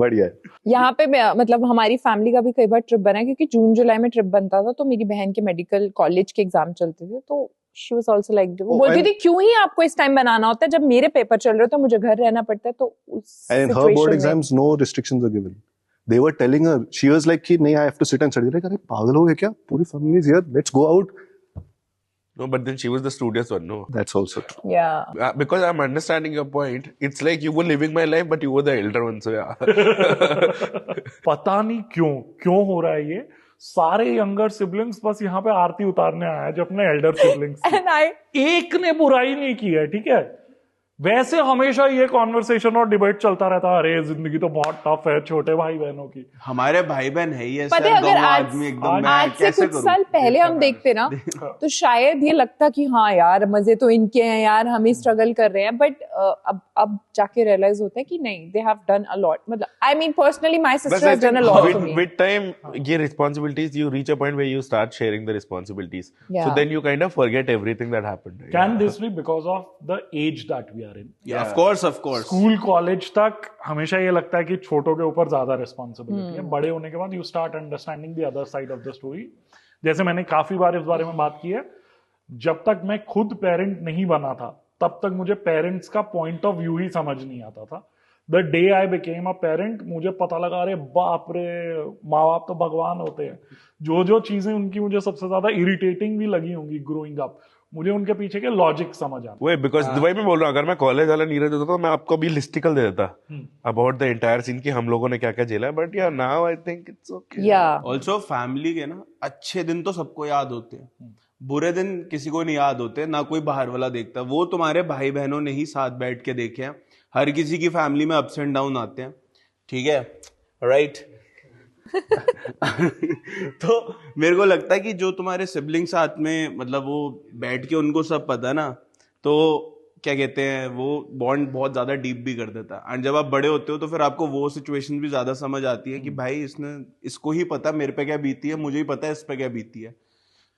बढ़िया है। यहाँ पे मतलब हमारी फैमिली का भी कई बार ट्रिप बना है, क्योंकि जून जुलाई में ट्रिप बनता था, तो मेरी बहन के मेडिकल कॉलेज के एग्जाम चलते थे, तो she was also like, वो बोलती थी क्यों ही आपको इस टाइम बनाना होता है, जब मेरे पेपर चल रहे होते हैं मुझे घर रहना पड़ता है। तो उस and in her board exams no restrictions are given. They were telling her, she was like कि नहीं I have to sit and study. Like अरे पागल हो गए क्या, पूरी family is here, let's go out. No, but then she was the studious one, no? That's also true. Yeah. Because I'm understanding your point. It's like you were living my life, but you were the elder one, so yeah. पता नहीं क्यों हो रहा है ये। सारे younger siblings बस यहाँ पे आरती उतारने आया है जो अपने एल्डर सिबलिंग्स एक ने बुराई नहीं की है, ठीक है। वैसे हमेशा ये कॉन्वर्सेशन और डिबेट चलता रहता है, अरे जिंदगी तो बहुत टफ है छोटे भाई बहनों की। हमारे भाई बहन है ही ऐसे अगर आदमी एकदम। आज से कुछ साल पहले हम देखते ना तो शायद ये लगता कि हाँ यार मजे तो इनके हैं यार, हम ही स्ट्रगल कर रहे हैं, बट अब जाके रियलाइज होता है कि नहीं, they have done a lot. मतलब I mean personally my sister has done a lot for me. With time ये responsibilities, you reach a point where you start sharing the responsibilities, so then you kind of forget everything that happened. Can this be because of the age that we are in? Yeah, of course. School college तक हमेशा ये लगता है कि छोटों के ऊपर ज्यादा रिस्पॉन्सिबिलिटी है, बड़े होने के बाद you start understanding the other side of the story. जैसे मैंने काफी बार इस बारे में बात की है, जब तक मैं खुद पेरेंट नहीं बना था तब तक मुझे पेरेंट्स का पॉइंट ऑफ व्यू ही समझ नहीं आता था। The day I became a parent मुझे पता लगा, अरे बाप रे माँ बाप तो भगवान होते हैं। जो चीजें उनकी मुझे सबसे ज्यादा इरिटेटिंग भी लगी होंगी ग्रोइंग अप, मुझे उनके पीछे के लॉजिक समझ आता। वही बिकॉज दुबई में बोल रहा हूँ, अगर मैं कॉलेज वाला नहीं रहता तो मैं आपको भी लिस्टिकल दे देता अबाउट द एंटायर सीन की हम लोगों ने क्या क्या झेला है, बट या now I think it's okay. या आल्सो फैमिली के ना अच्छे दिन तो सबको याद होते हैं, बुरे दिन किसी को नहीं याद होते, ना कोई बाहर वाला देखता। वो तुम्हारे भाई बहनों ने ही साथ बैठ के देखे हैं। हर किसी की फैमिली में अप्स एंड डाउन आते हैं, ठीक है, राइट। तो मेरे को लगता है कि जो तुम्हारे सिबलिंग साथ में मतलब वो बैठ के उनको सब पता ना, तो क्या कहते हैं वो बॉन्ड बहुत ज्यादा डीप भी कर देता है। एंड जब आप बड़े होते हो तो फिर आपको वो सिचुएशन भी ज्यादा समझ आती है कि भाई इसको ही पता मेरे पे क्या बीती है, मुझे ही पता है इस पे क्या बीती है।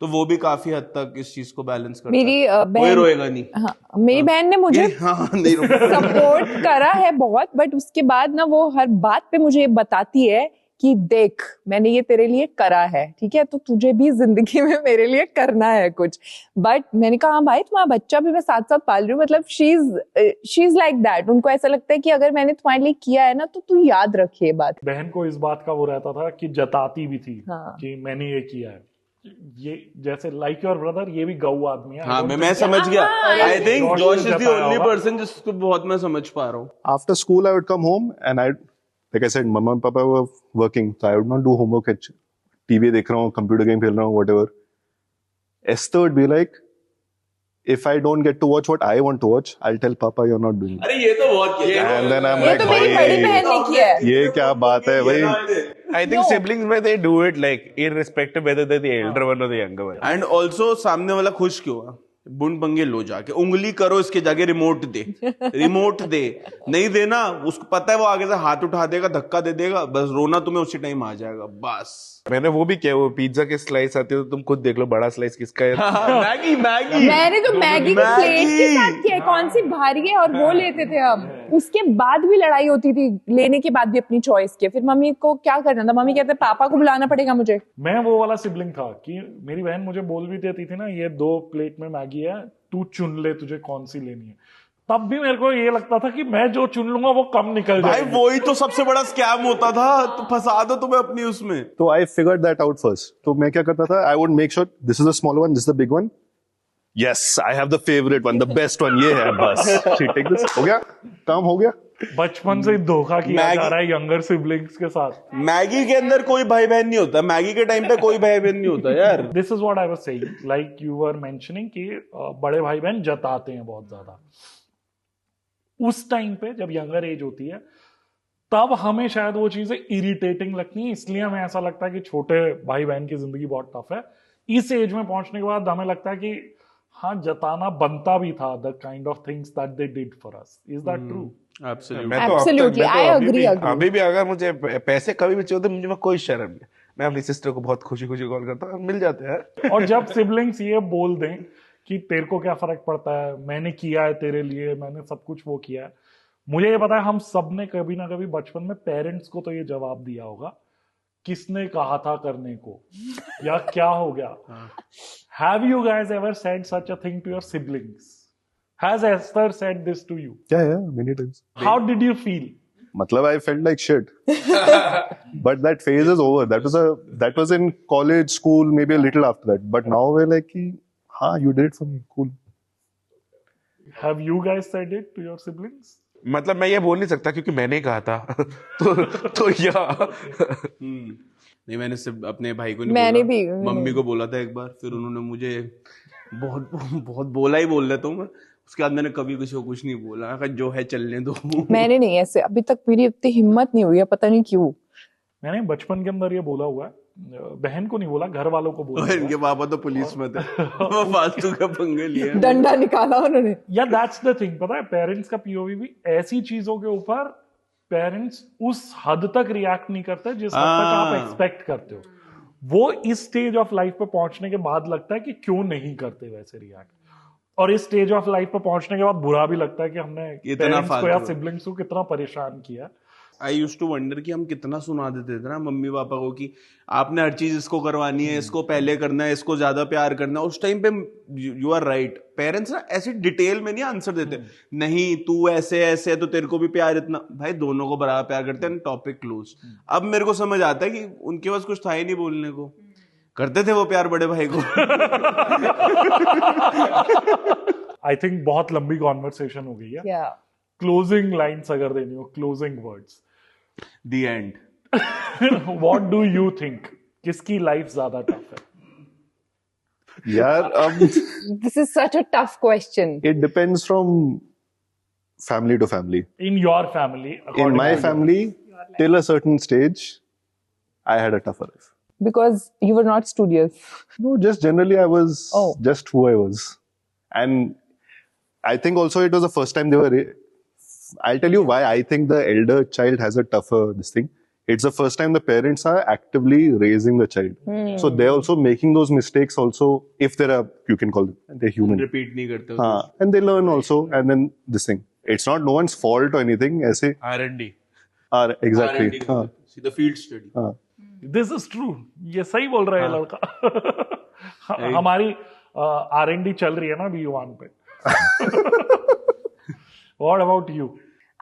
तो वो भी काफी हद तक इस चीज को बैलेंस करता है। मेरी कोई रोएगा नहीं। हाँ, मेरी बहन ने मुझे नहीं सपोर्ट करा है बहुत, बट उसके बाद ना वो हर बात पे मुझे बताती है कि देख मैंने ये तेरे लिए करा है, ठीक है, तो तुझे भी जिंदगी में मेरे लिए करना है कुछ। बट मैंने कहा हाँ भाई तुम्हारा बच्चा भी मैं साथ साथ पाल रही हूँ, मतलब शी इज लाइक दैट। उनको ऐसा लगता है कि अगर मैंने तुम्हारे लिए किया है ना तो तू याद रखे ये बात। बहन को इस बात का वो रहता था कि जताती भी थी हाँ। कि मैंने ये किया है। ये जैसे लाइक योर ब्रदर, ये भी गऊ आदमी है। हाँ, मैं समझ गया। I think Josh is the only person जिसको बहुत मैं समझ पा रहा हूँ। After school, I would come home and like I said, mama and papa were working, so I would not do homework at TV देख रहा हूँ, computer game खेल रहा हूँ, whatever. Esther would be like, if I don't get to watch what I want to watch, I'll tell Papa you're not doing it. अरे ये तो बहुत किया And then I'm ये like, तो मेरी बड़ी बहन ने किया है. ये क्या बात है भाई? I think siblings में they do it like irrespective whether they're the elder one or the younger one. And also सामने वाला खुश क्यों है? बुन पंगे लो जाके उंगली करो इसके जाके रिमोट दे नहीं देना उसको पता है वो आगे से हाथ उठा देगा धक्का दे देगा बस रोना तुम्हें उसी टाइम आ जाएगा बस. मैंने वो भी किया वो पिज्जा के स्लाइस आते हो तो तुम खुद देख लो बड़ा स्लाइस किसका है. मैगी मैगी मैंने तो मैगी को प्लेट के साथ किया है, कौन सी भारी है और वो लेते थे हम. उसके बाद भी लड़ाई होती थी, लेने के बाद भी अपनी चॉइस के. फिर मम्मी को क्या करना था, मम्मी कहते पापा को बुलाना पड़ेगा मुझे. मैं वो वाला सिबलिंग था कि मेरी बहन मुझे बोल भी देती थी ना, ये 2 प्लेट में मैगी है, तू चुन ले तुझे कौन सी लेनी है. तब भी मेरे को ये लगता था कि मैं जो चुन लूंगा वो कम निकल भाई जाएगा. वही तो सबसे बड़ा स्कैम होता था. तो फंसा दो तुम्हें अपनी उसमें. तो I figured that out first. तो मैं क्या करता था, I would make sure this is the smaller one, this is the big one. Yes, I have the favorite one, the best one. ये है बस. She take this. हो गया, काम हो गया. बचपन से ही धोखा किया मैगी- जा रहा है यंगर सिबलिंग्स के साथ. मैगी के अंदर कोई भाई बहन नहीं होता. मैगी के टाइम पे कोई भाई बहन नहीं होता यार. This is what I was saying, like you were mentioning कि बड़े भाई बहन जताते हैं बहुत ज्यादा. उस टाइम पे जब यंगर एज होती है तब हमें शायद वो चीजें इरिटेटिंग लगती हैं, इसलिए हमें ऐसा लगता है कि छोटे भाई बहन की जिंदगी बहुत टफ है. इस एज में पहुंचने के बाद हमें लगता है कि हाँ जताना बनता भी था, the kind of things that they did for us. Is that true? Absolutely. मैं तो अब तक- Absolutely, मैं तो I अभी agree, भी- agree. अभी भी अगर मुझे पैसे कभी भी चाहिए तो मुझे कोई शर्म नहीं. मैं अपनी सिस्टर को बहुत खुशी खुशी कॉल करता हूँ, मिल जाते हैं. और जब सिबलिंग्स ये बोल दें कि तेरे को क्या फर्क पड़ता है, मैंने किया है तेरे लिए, मैंने सब कुछ वो किया है. मुझे ये पता है हम सब ने कभी ना कभी बचपन में पेरेंट्स को तो ये जवाब दिया होगा, किसने कहा था करने को या क्या हो गया. Have you guys ever said such a thing to your siblings? Has Esther said this to you? Yeah, many times. How did you feel? Matlab, I felt like shit. But that phase is over. That was in college, school, maybe a little after that. But now we're like, हाँ, you did it for me. Cool. Have you guys said it to your siblings? मतलब मैं ये बोल नहीं सकता क्योंकि मैंने ही कहा था. तो या नहीं मैंने सिर्फ अपने भाई को नहीं मैंने बोला. भी- मम्मी को बोला था एक बार, फिर उन्होंने मुझे बहुत बहुत बोला ही बोल लेता हूँ मैं. उसके बाद मैंने कभी किसी को कुछ नहीं बोला. मैं कहा, जो है चलने दो. मैंने नहीं, ऐसे अभी तक मेरी इतनी हिम्मत नहीं हुई है, पता नहीं क्यों. मैंने बचपन के अंदर ये बोला हुआ है, बहन को नहीं बोला, घर वालों को बोला और हुआ इनके पापा तो पुलिस में थे. वो फालतू का पंगे लिए. डंडा निकाला उन्होंने. या दैट्स द थिंग. पता है पेरेंट्स का पीओवी भी ऐसी चीजों के ऊपर पेरेंट्स उस हद तक रिएक्ट नहीं करते जिस हद तक आप एक्सपेक्ट करते हो. वो इस स्टेज ऑफ लाइफ पे पहुंचने के बाद लगता है कि क्यों नहीं करते वैसे रिएक्ट. और इस स्टेज ऑफ लाइफ पे पहुंचने के बाद बुरा भी लगता है कि हमने इतना पेरेंट्स को या फालतू. सिबलिंग्स को कितना परेशान किया. आई यूज टू वंडर कि हम कितना सुना देते थे ना मम्मी पापा को कि आपने हर चीज इसको करवानी है, इसको पहले करना है, इसको ज्यादा प्यार करना है. उस टाइम पे यू आर राइट, पेरेंट्स ना ऐसी डिटेल में नहीं आंसर देते. नहीं तू ऐसे ऐसे है तो तेरे को भी प्यार इतना. भाई दोनों को बराबर प्यार करते हैं, टॉपिक क्लोज. अब मेरे को समझ आता है कि उनके पास कुछ था ही नहीं बोलने को. करते थे वो प्यार बड़े भाई को. आई थिंक बहुत लंबी कॉन्वर्सेशन हो गई है. Yeah. क्लोजिंग लाइंस अगर देनी हो, closing words, the end. What do you think, किसकी लाइफ ज्यादा टफ है? यार, This is such a tough question. it depends from family to family. In your family, In according my to you. family, till a certain stage, I had a tougher life. Because you were not studious. No, just generally I was Oh. just who I was. And I think also it was the first time they were... I'll tell you why I think the elder child has a tougher this thing. It's the first time the parents are actively raising the child. So they're also making those mistakes also, if there are, you can call them, they're human. Repeat नहीं करते. And they learn also, and then this thing. It's not no one's fault or anything. ऐसे R&D. exactly. सीधा field study. This is true. ये सही बोल रहा है लड़का. हमारी R&D चल रही है ना B1 पे. What about you?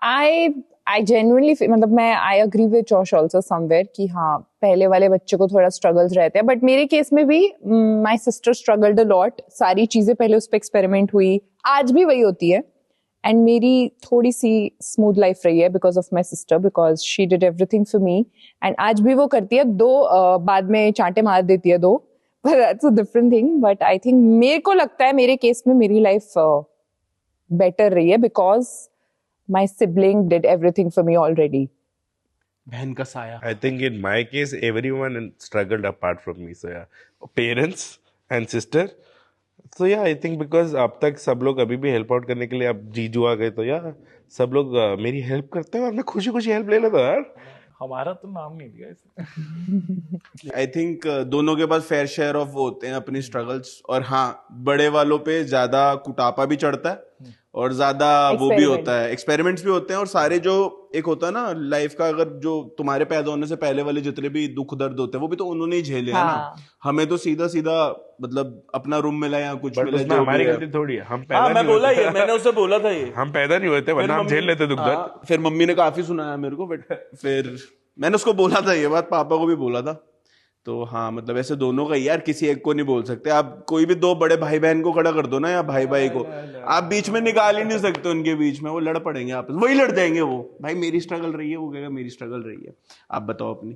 I genuinely feel, मतलब मैं I agree with Josh also somewhere कि हाँ पहले वाले बच्चे को थोड़ा struggles रहते हैं, but मेरे केस में भी my sister struggled a lot. सारी चीजें पहले उस पर experiment हुई, आज भी वही होती है. And मेरी थोड़ी सी स्मूथ लाइफ रही है because of my sister, because she did everything for me. And आज भी वो करती है, दो बाद में चांटे मार देती है दो, but that's a different thing. But I think मेरे को लगता है मेरे केस में मेरी लाइफ better रही है because my sibling did everything for me already. बहन का साया. I think in my case, everyone struggled apart from me. So yeah, parents and sister. So yeah, I think because अब तक सब लोग अभी भी हेल्प आउट करने के लिए अब जीजू आ गए तो यार सब लोग मेरी हेल्प करते हैं और मैं खुशी खुशी हेल्प ले लेता हूँ यार. हमारा तो नाम नहीं दिया इसने. आई थिंक दोनों के पास फेयर शेयर ऑफ वो होते हैं अपनी स्ट्रगल्स. और हाँ, बड़े वालों पे ज्यादा कुटापा भी चढ़ता है और ज्यादा वो भी होता है, एक्सपेरिमेंट्स भी होते हैं. और सारे जो एक होता है ना लाइफ का, अगर जो तुम्हारे पैदा होने से पहले वाले जितने भी दुख दर्द होते हैं वो भी तो उन्होंने ही झेले है ना. हमें तो सीधा सीधा मतलब अपना रूम मिला या कुछ मिला. जो हमारी गलती थोड़ी है, हम पैदा मैं बोला ये, मैंने उससे बोला था ये, हम पैदा नहीं हुए थे वरना हम झेल लेते दुख दर्द. फिर मम्मी ने काफी सुनाया मेरे को, बट फिर मैंने उसको बोला था ये बात, पापा को भी बोला था. तो हाँ, मतलब ऐसे दोनों का यार, किसी एक को नहीं बोल सकते आप. कोई भी दो बड़े भाई बहन को खड़ा कर दो ना, या भाई भाई को, आप बीच में निकाल ही नहीं सकते उनके बीच में. वो लड़ पड़ेंगे आपस, वही लड़ जाएंगे वो. भाई मेरी स्ट्रगल रही है, वो कहेगा मेरी स्ट्रगल रही है. आप बताओ अपनी.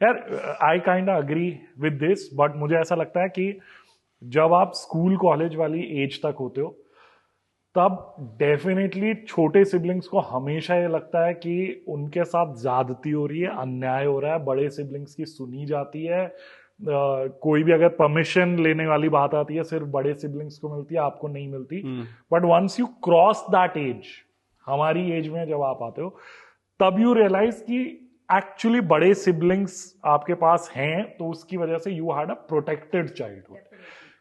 यार I kind of agree with this, but मुझे ऐसा लगता है कि जब आप स्कूल कॉलेज वाली एज तक होते हो तब डेफिनेटली छोटे सिबलिंग्स को हमेशा ये लगता है कि उनके साथ ज्यादती हो रही है, अन्याय हो रहा है. बड़े सिबलिंग्स की सुनी जाती है. कोई भी अगर परमिशन लेने वाली बात आती है सिर्फ बड़े सिबलिंग्स को मिलती है, आपको नहीं मिलती. But once you cross that age, हमारी एज में जब आप आते हो तब यू रियलाइज कि एक्चुअली बड़े सिबलिंग्स आपके पास हैं तो उसकी वजह से you had a protected childhood.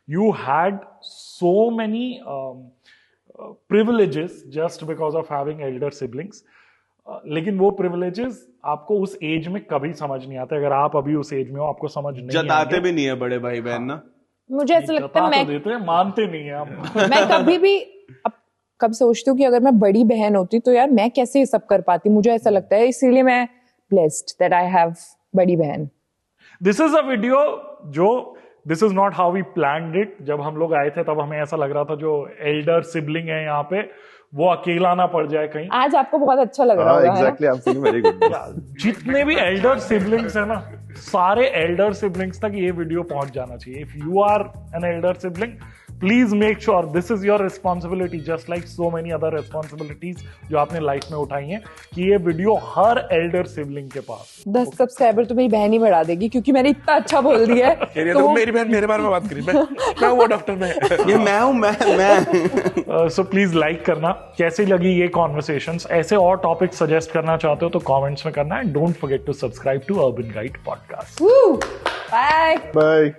You had so many privileges just because of having elder siblings. लेकिन वो privileges आपको उस एज में कभी समझ नहीं आते. अगर आप अभी उस एज में हो आपको समझ नहीं जताते भी नहीं है बड़े भाई बहन ना. मुझे ऐसा लगता है मैं देते हैं, मानते नहीं है आप. मैं कभी भी कब सोचती हूँ कि अगर मैं बड़ी बहन होती तो यार मैं कैसे ये सब कर पाती. मुझे ऐसा लगता है, इसीलिए मैं blessed that I have बड़ी बहन. This is a video जो this is not how we planned it. जब हम लोग आए थे तब हमें ऐसा लग रहा था जो एल्डर सिबलिंग है यहाँ पे वो अकेला ना पड़ जाए कहीं. आज आपको बहुत अच्छा लग रहा होगा. Exactly, I am feeling very good. जितने भी एल्डर सिबलिंग्स है ना, सारे एल्डर सिबलिंग्स तक ये वीडियो पहुंच जाना चाहिए. If you are an elder sibling, please make sure this is your responsibility, just like so many other responsibilities जो आपने लाइफ में उठाई हैं, कि ये वीडियो हर एल्डर सिबलिंग के पास. 10 सब्सक्राइबर तो मेरी बहन ही बढ़ा देगी क्योंकि मैंने इतना अच्छा बोल दिया है. तो मेरी बहन मेरे बारे में बात करी, मैं वो डॉक्टर में ये मैं हूं, मैं. सो प्लीज लाइक करना. कैसी लगी ये कॉन्वर्सेशंस? ऐसे और टॉपिक सजेस्ट करना चाहते हो तो कमेंट्स में करना. And don't forget to subscribe to Urban Guide podcast. Bye bye.